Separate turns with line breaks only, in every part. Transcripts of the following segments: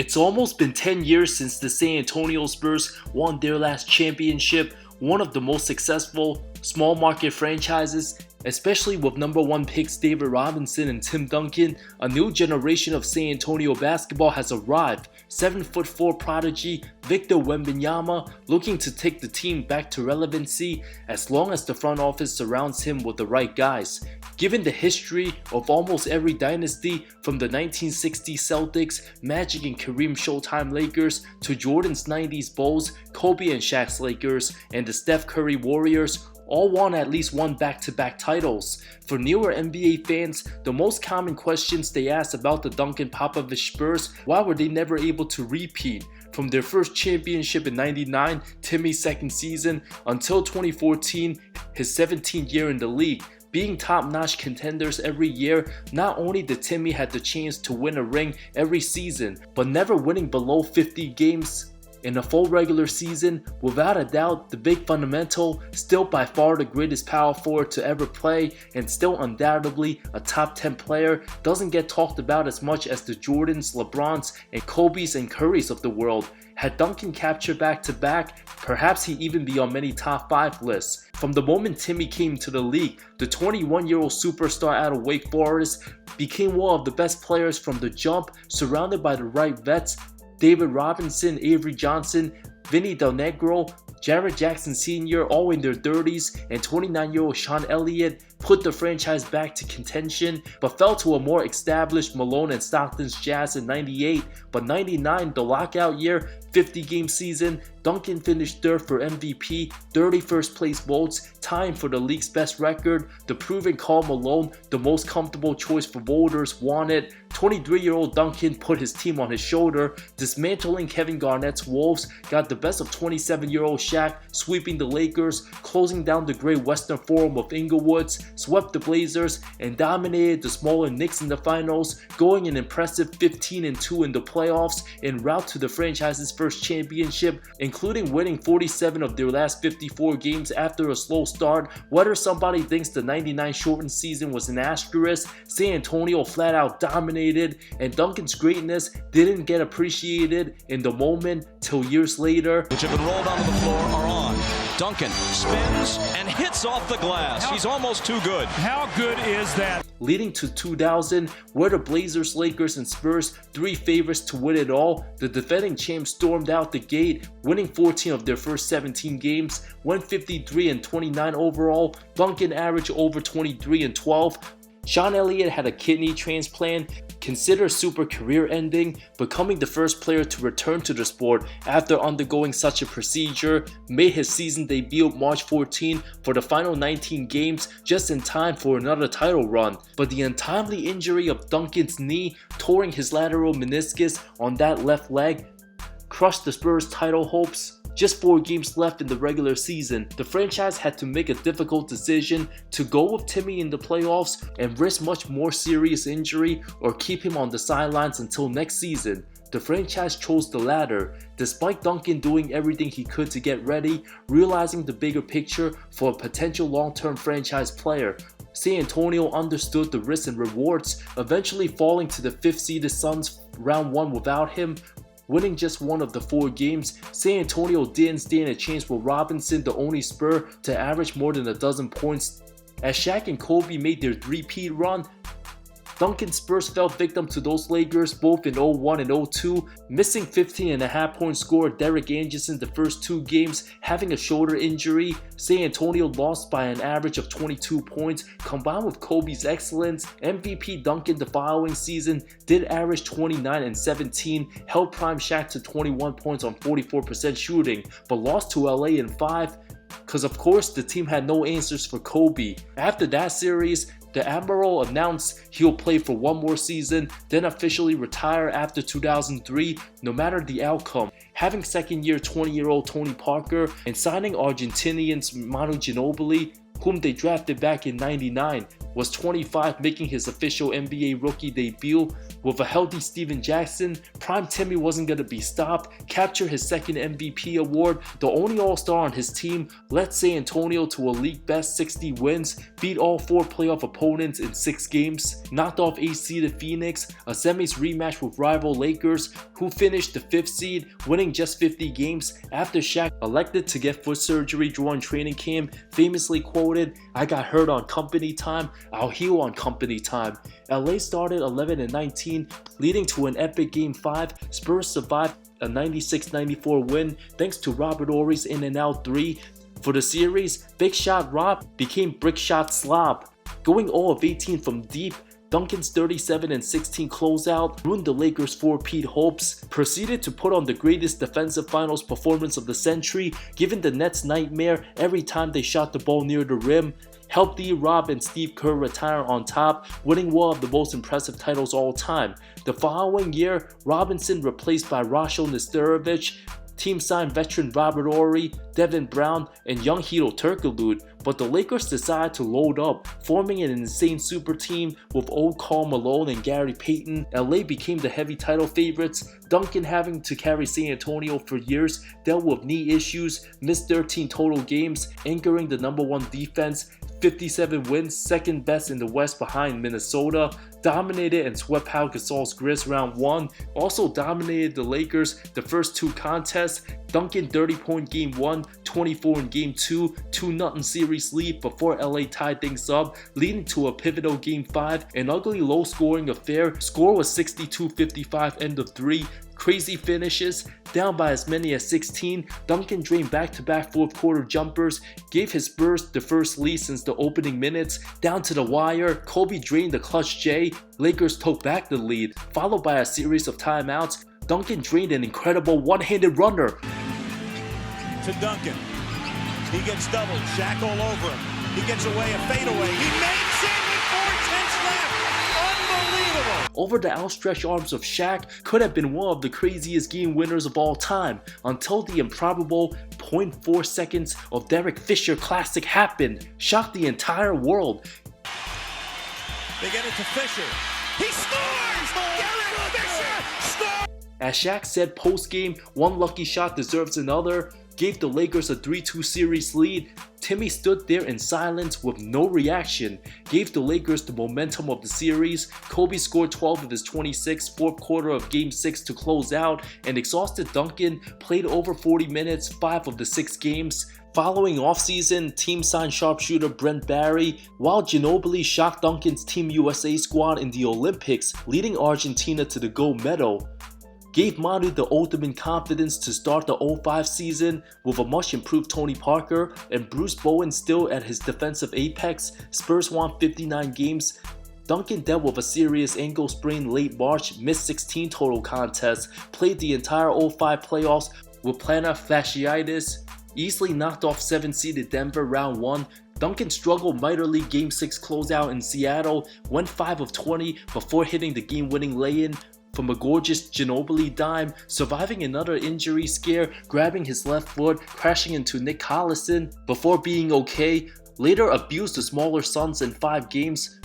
It's almost been 10 years since the San Antonio Spurs won their last championship, one of the most successful small market franchises, especially with number 1 picks David Robinson and Tim Duncan. A new generation of San Antonio basketball has arrived. 7'4" prodigy Victor Wembanyama looking to take the team back to relevancy as long as the front office surrounds him with the right guys. Given the history of almost every dynasty from the 1960s Celtics, Magic and Kareem Showtime Lakers to Jordan's 90s Bulls, Kobe and Shaq's Lakers, and the Steph Curry Warriors, all won at least one back-to-back titles. For newer NBA fans, the most common questions they ask about the Duncan Popovich Spurs: why were they never able to repeat? From their first championship in '99, Timmy's second season, until 2014, his 17th year in the league. Being top-notch contenders every year, not only did Timmy have the chance to win a ring every season, but never winning below 50 games in a full regular season, without a doubt, the big fundamental, still by far the greatest power forward to ever play, and still undoubtedly a top 10 player, doesn't get talked about as much as the Jordans, LeBrons, and Kobe's and Curry's of the world. Had Duncan captured back-to-back, perhaps he'd even be on many top 5 lists. From the moment Timmy came to the league, the 21-year-old superstar out of Wake Forest became one of the best players from the jump, surrounded by the right vets: David Robinson, Avery Johnson, Vinny Del Negro, Jared Jackson Sr., all in their 30s, and 29-year-old Sean Elliott put the franchise back to contention, but fell to a more established Malone and Stockton's Jazz in '98. But '99, the lockout year, 50-game season, Duncan finished 3rd for MVP, 31st place votes, tying for the league's best record. The proven Karl Malone, the most comfortable choice for voters, won it. 23-year-old Duncan put his team on his shoulder, dismantling Kevin Garnett's Wolves, got the best of 27-year-old Shaq, sweeping the Lakers, closing down the Great Western Forum of Inglewoods, swept the Blazers, and dominated the smaller Knicks in the finals, going an impressive 15-2 in the playoffs en route to the franchise's first championship, including winning 47 of their last 54 games after a slow start. Whether somebody thinks the '99 shortened season was an asterisk, San Antonio flat out dominated, and Duncan's greatness didn't get appreciated in the moment till years later.
Which have been rolled onto the floor are on. Duncan spins and hits off the glass. He's almost too good.
How good is that?
Leading to 2000, where the Blazers, Lakers, and Spurs, 3 favorites to win it all, the defending champs stormed out the gate, winning 14 of their first 17 games, went 53-29 overall. Duncan averaged over 23 and 12. Sean Elliott had a kidney transplant, considered super career ending, becoming the first player to return to the sport after undergoing such a procedure, made his season debut March 14 for the final 19 games, just in time for another title run. But the untimely injury of Duncan's knee, tearing his lateral meniscus on that left leg, crushed the Spurs' title hopes. Just 4 games left in the regular season, the franchise had to make a difficult decision to go with Timmy in the playoffs and risk much more serious injury, or keep him on the sidelines until next season. The franchise chose the latter, despite Duncan doing everything he could to get ready, realizing the bigger picture for a potential long-term franchise player. San Antonio understood the risks and rewards, eventually falling to the 5th-seeded Suns round 1 without him. Winning just 1 of the 4 games, San Antonio didn't stand a chance with Robinson, the only Spur to average more than a dozen points. As Shaq and Kobe made their three-peat run, Duncan's Spurs fell victim to those Lakers both in 01 and 02, missing 15.5-point scorer Derek Anderson the first 2 games, having a shoulder injury. San Antonio lost by an average of 22 points. Combined with Kobe's excellence, MVP Duncan the following season did average 29 and 17, held prime Shaq to 21 points on 44% shooting, but lost to LA in 5. Because of course the team had no answers for Kobe. After that series, the Admiral announced he'll play for 1 more season, then officially retire after 2003, no matter the outcome. Having second-year 20-year-old Tony Parker and signing Argentinians Manu Ginobili, whom they drafted back in '99. was 25, making his official NBA rookie debut. With a healthy Steven Jackson, prime Timmy wasn't going to be stopped, captured his second MVP award, the only All-Star on his team, led San Antonio to a league-best 60 wins, beat all 4 playoff opponents in 6 games, knocked off 8-seeded Phoenix, a semis rematch with rival Lakers, who finished the 5th seed, winning just 50 games after Shaq elected to get foot surgery during training camp, famously quoted, "I got hurt on company time, I'll heal on company time." LA started 11-19, leading to an epic Game 5. Spurs survived a 96-94 win thanks to Robert Horry's in-and-out 3. For the series, Big Shot Rob became Brick Shot Slob. Going all of 18 from deep, Duncan's 37-16 closeout ruined the Lakers' 4-peat hopes, proceeded to put on the greatest defensive finals performance of the century, giving the Nets nightmare every time they shot the ball near the rim, helped D-Rob and Steve Kerr retire on top, winning one of the most impressive titles all time. The following year, Robinson replaced by Rasho Nesterovic, team signed veteran Robert Horry, Devin Brown, and young Hedo Turkoglu, but the Lakers decided to load up, forming an insane super team with old Karl Malone and Gary Payton. LA became the heavy title favorites, Duncan having to carry San Antonio for years, dealt with knee issues, missed 13 total games, anchoring the #1 defense, 57 wins, second best in the West behind Minnesota, dominated and swept Pau Gasol's Grizz round 1, also dominated the Lakers the first 2 contests, Duncan 30-point game 1, 24 in game 2, 2-0 series lead before LA tied things up, leading to a pivotal game 5, an ugly low scoring affair, score was 62-55 end of 3, crazy finishes, down by as many as 16, Duncan drained back-to-back fourth quarter jumpers, gave his Spurs the first lead since the opening minutes, down to the wire, Kobe drained the clutch J, Lakers took back the lead, followed by a series of timeouts, Duncan drained an incredible one-handed runner.
To Duncan, he gets doubled, Shaq all over him, he gets away, a fadeaway, he makes it with 4/10 left, unbelievable!
Over the outstretched arms of Shaq could have been one of the craziest game winners of all time, until the improbable 0.4 seconds of Derek Fisher classic happened, shocked the entire world.
They get it to Fisher, he scores! Derek Fisher scores!
As Shaq said post-game, one lucky shot deserves another, gave the Lakers a 3-2 series lead. Timmy stood there in silence with no reaction, gave the Lakers the momentum of the series. Kobe scored 12 of his 26 fourth quarter of Game 6 to close out, and exhausted Duncan played over 40 minutes 5 of the 6 games. Following offseason, team signed sharpshooter Brent Barry, while Ginobili shocked Duncan's Team USA squad in the Olympics, leading Argentina to the gold medal. Gave Manu the ultimate confidence to start the 05 season with a much improved Tony Parker and Bruce Bowen still at his defensive apex. Spurs won 59 games. Duncan dealt with a serious ankle sprain late March, missed 16 total contests, played the entire 05 playoffs with plantar fasciitis, easily knocked off 7-seeded Denver round 1. Duncan struggled mightily Game 6 closeout in Seattle, went 5 of 20 before hitting the game-winning lay-in from a gorgeous Ginobili dime, surviving another injury scare, grabbing his left foot, crashing into Nick Collison before being okay, later abused the smaller Suns in 5 games,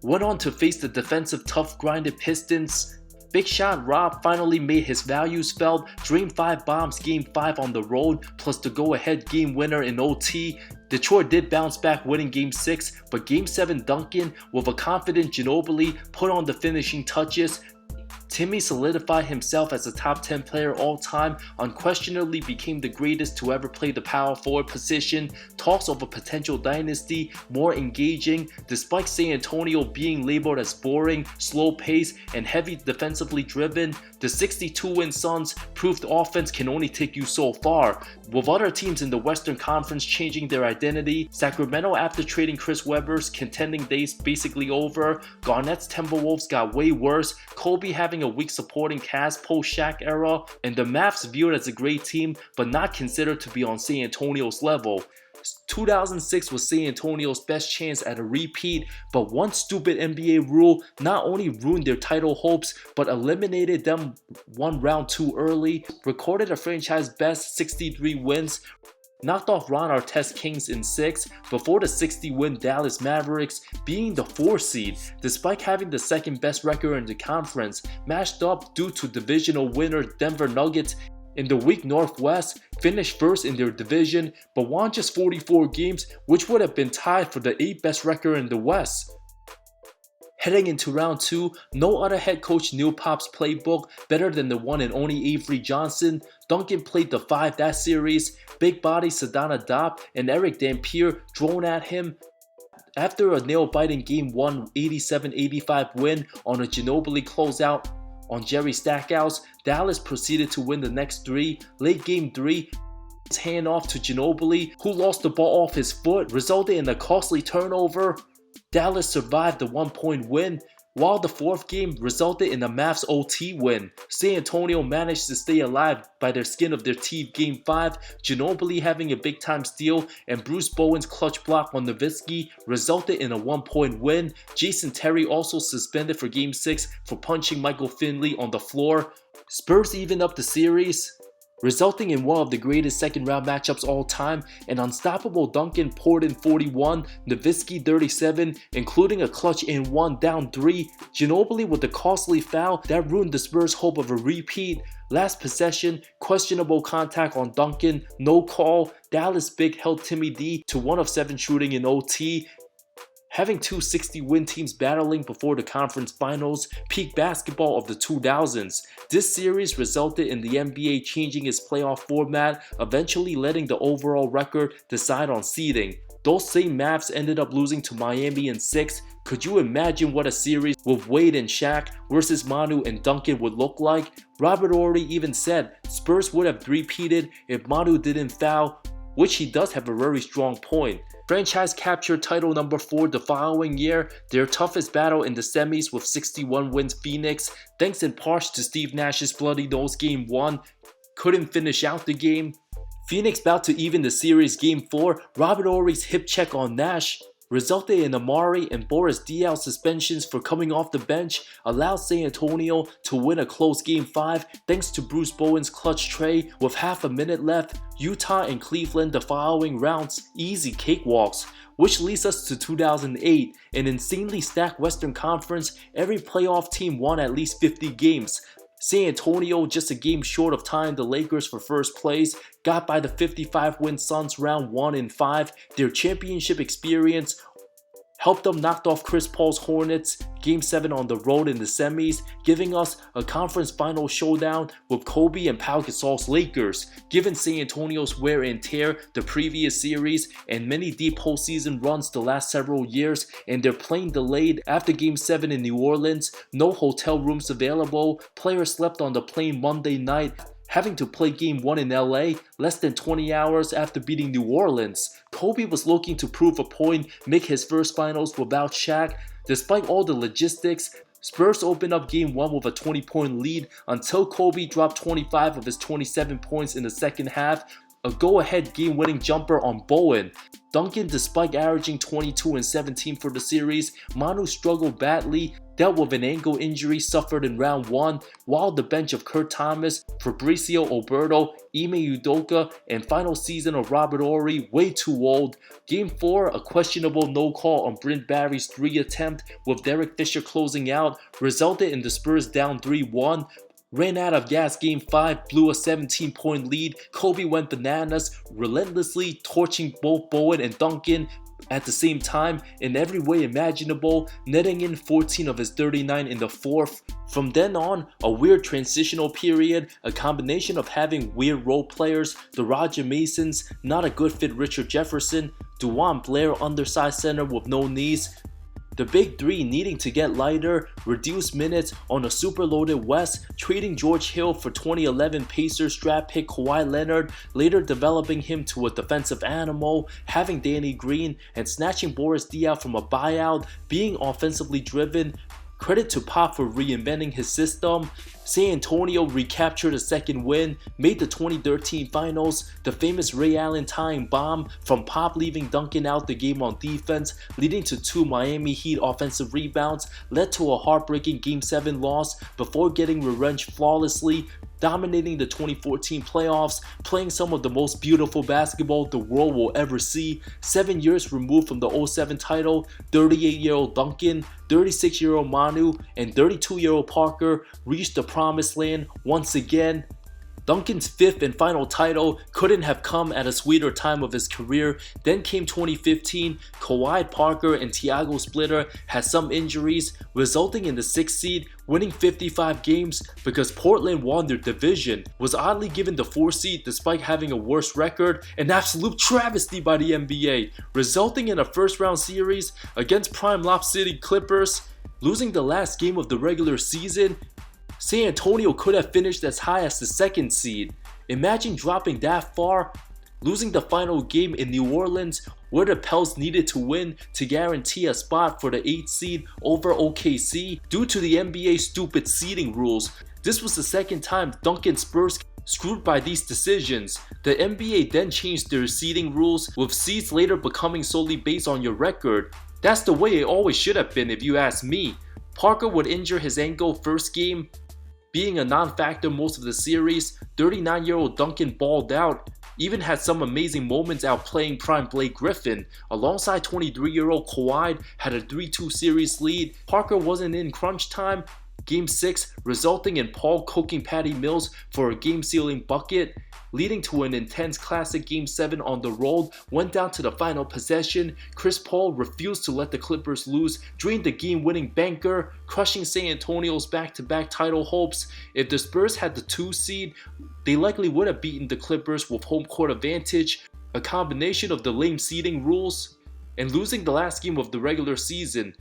went on to face the defensive tough grinded Pistons. Big Shot Rob finally made his values felt, drained 5 bombs Game 5 on the road, plus the go-ahead game winner in OT. Detroit did bounce back winning Game 6, but Game 7 Duncan, with a confident Ginobili, put on the finishing touches. Timmy solidified himself as a top 10 player all time, unquestionably became the greatest to ever play the power forward position. Talks of a potential dynasty, more engaging, despite San Antonio being labeled as boring, slow pace, and heavy defensively driven. The 62-win Suns proved offense can only take you so far. With other teams in the Western Conference changing their identity, Sacramento after trading Chris Webber's contending days basically over, Garnett's Timberwolves got way worse, Kobe having a weak supporting cast post-Shaq era, and the Mavs viewed as a great team but not considered to be on San Antonio's level. 2006 was San Antonio's best chance at a repeat, but one stupid NBA rule not only ruined their title hopes but eliminated them one round too early, recorded a franchise best 63 wins, knocked off Ron Artest's Kings in 6 before the 60-win Dallas Mavericks being the 4th seed, despite having the second best record in the conference, matched up due to divisional winner Denver Nuggets in the weak Northwest, finished first in their division but won just 44 games, which would have been tied for the 8th best record in the West. Heading into round 2, no other head coach knew Pop's playbook better than the one and only Avery Johnson. Duncan played the 5 that series, big body Sadana Diop and Eric Dampier drone at him. After a nail-biting Game 1 87-85 win on a Ginobili closeout on Jerry Stackhouse, Dallas proceeded to win the next 3. Late Game 3, his hand off to Ginobili, who lost the ball off his foot, resulted in a costly turnover. Dallas survived the 1-point win, while the 4th game resulted in a Mavs OT win. San Antonio managed to stay alive by their skin of their teeth Game 5, Ginobili having a big-time steal and Bruce Bowen's clutch block on Nowitzki resulted in a 1-point win. Jason Terry also suspended for Game 6 for punching Michael Finley on the floor. Spurs evened up the series, resulting in one of the greatest second-round matchups all time. An unstoppable Duncan poured in 41, Nowitzki 37, including a clutch in 1 down 3. Ginobili with the costly foul that ruined the Spurs' hope of a repeat. Last possession, questionable contact on Duncan, no call. Dallas big held Timmy D to 1 of 7 shooting in OT. Having 2 60-win teams battling before the conference finals, peak basketball of the 2000s. This series resulted in the NBA changing its playoff format, eventually letting the overall record decide on seeding. Those same Mavs ended up losing to Miami in 6. Could you imagine what a series with Wade and Shaq versus Manu and Duncan would look like? Robert Horry even said Spurs would have repeated if Manu didn't foul, which he does have a very strong point. Franchise captured title number 4 the following year, their toughest battle in the semis with 61 wins Phoenix, thanks in part to Steve Nash's bloody nose Game 1, couldn't finish out the game. Phoenix about to even the series Game 4, Robert Horry's hip check on Nash resulted in Amari and Boris Diaw suspensions for coming off the bench, allowed San Antonio to win a close Game 5 thanks to Bruce Bowen's clutch tray with half a minute left. Utah and Cleveland the following rounds, easy cakewalks. Which leads us to 2008, an insanely stacked Western Conference. Every playoff team won at least 50 games. San Antonio just a game short of tying the Lakers for first place, got by the 55-win Suns round 1 and 5. Their championship experience helped them knock off Chris Paul's Hornets Game 7 on the road in the semis, giving us a conference final showdown with Kobe and Pau Gasol's Lakers. Given San Antonio's wear and tear the previous series and many deep postseason runs the last several years, and their plane delayed after Game 7 in New Orleans, no hotel rooms available, players slept on the plane Monday night, having to play Game 1 in LA less than 20 hours after beating New Orleans. Kobe was looking to prove a point, make his first finals without Shaq. Despite all the logistics, Spurs opened up Game 1 with a 20-point lead until Kobe dropped 25 of his 27 points in the second half, a go-ahead game-winning jumper on Bowen. Duncan, despite averaging 22 and 17 for the series, Manu struggled badly, dealt with an ankle injury suffered in round 1, while the bench of Kurt Thomas, Fabrizio Oberto, Ime Udoka, and final season of Robert Horry way too old. Game 4, a questionable no call on Brent Barry's 3 attempt with Derek Fisher closing out, resulted in the Spurs down 3-1. Ran out of gas Game 5, blew a 17-point lead. Kobe went bananas, relentlessly torching both Bowen and Duncan at the same time in every way imaginable, netting in 14 of his 39 in the 4th. From then on, a weird transitional period, a combination of having weird role players, the Roger Masons, not a good fit Richard Jefferson, Duane Blair undersized center with no knees, the big three needing to get lighter, reduce minutes on a super loaded West, trading George Hill for 2011 Pacers draft pick Kawhi Leonard, later developing him to a defensive animal, having Danny Green, and snatching Boris Diaw from a buyout, being offensively driven. Credit to Pop for reinventing his system. San Antonio recaptured a second win, made the 2013 finals. The famous Ray Allen tying bomb from Pop leaving Duncan out the game on defense, leading to 2 Miami Heat offensive rebounds, led to a heartbreaking Game 7 loss before getting revenge flawlessly. dominating the 2014 playoffs, playing some of the most beautiful basketball the world will ever see. 7 years removed from the 07 title, 38-year-old Duncan, 36-year-old Manu, and 32-year-old Parker reached the promised land once again. Duncan's fifth and final title couldn't have come at a sweeter time of his career. Then came 2015, Kawhi, Parker, and Thiago Splitter had some injuries, resulting in the 6th seed winning 55 games because Portland won their division, was oddly given the 4th seed despite having a worse record, an absolute travesty by the NBA, resulting in a first-round series against prime Lob City Clippers, losing the last game of the regular season. San Antonio could have finished as high as the 2nd seed. Imagine dropping that far, losing the final game in New Orleans where the Pels needed to win to guarantee a spot for the 8th seed over OKC due to the NBA's stupid seeding rules. This was the 2nd time Duncan Spurs screwed by these decisions. The NBA then changed their seeding rules, with seeds later becoming solely based on your record. That's the way it always should have been if you ask me. Parker would injure his ankle first game, being a non-factor most of the series. 39-year-old Duncan balled out, even had some amazing moments outplaying prime Blake Griffin. Alongside 23-year-old Kawhi had a 3-2 series lead. Parker wasn't in crunch time. Game 6 resulting in Paul cooking Patty Mills for a game-sealing bucket, leading to an intense classic Game 7 on the road. Went down to the final possession. Chris Paul refused to let the Clippers lose, drained the game-winning banker, crushing San Antonio's back-to-back title hopes. If the Spurs had the 2 seed, they likely would have beaten the Clippers with home court advantage, a combination of the lame seeding rules, and losing the last game of the regular season.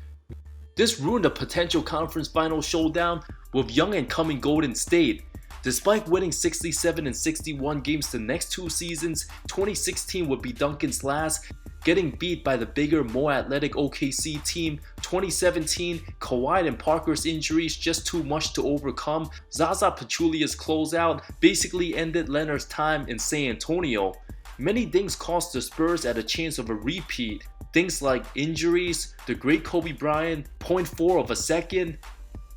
This ruined a potential conference final showdown with young and coming Golden State. Despite winning 67 and 61 games the next 2 seasons, 2016 would be Duncan's last, getting beat by the bigger, more athletic OKC team. 2017, Kawhi and Parker's injuries just too much to overcome. Zaza Pachulia's closeout basically ended Leonard's time in San Antonio. Many things cost the Spurs at a chance of a repeat. Things like injuries, the great Kobe Bryant, 0.4 of a second,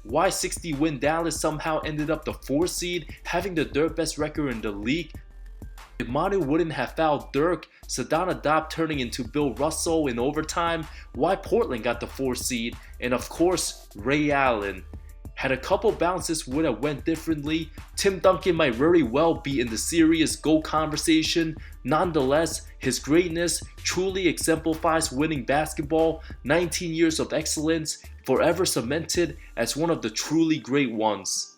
why 60 win Dallas somehow ended up the 4th seed, having the third best record in the league. If Manu wouldn't have fouled Dirk, Sadana Diop turning into Bill Russell in overtime, why Portland got the 4th seed, and of course, Ray Allen. Had a couple bounces would have went differently. Tim Duncan might very well be in the serious GOAT conversation. Nonetheless, his greatness truly exemplifies winning basketball. 19 years of excellence, forever cemented as one of the truly great ones.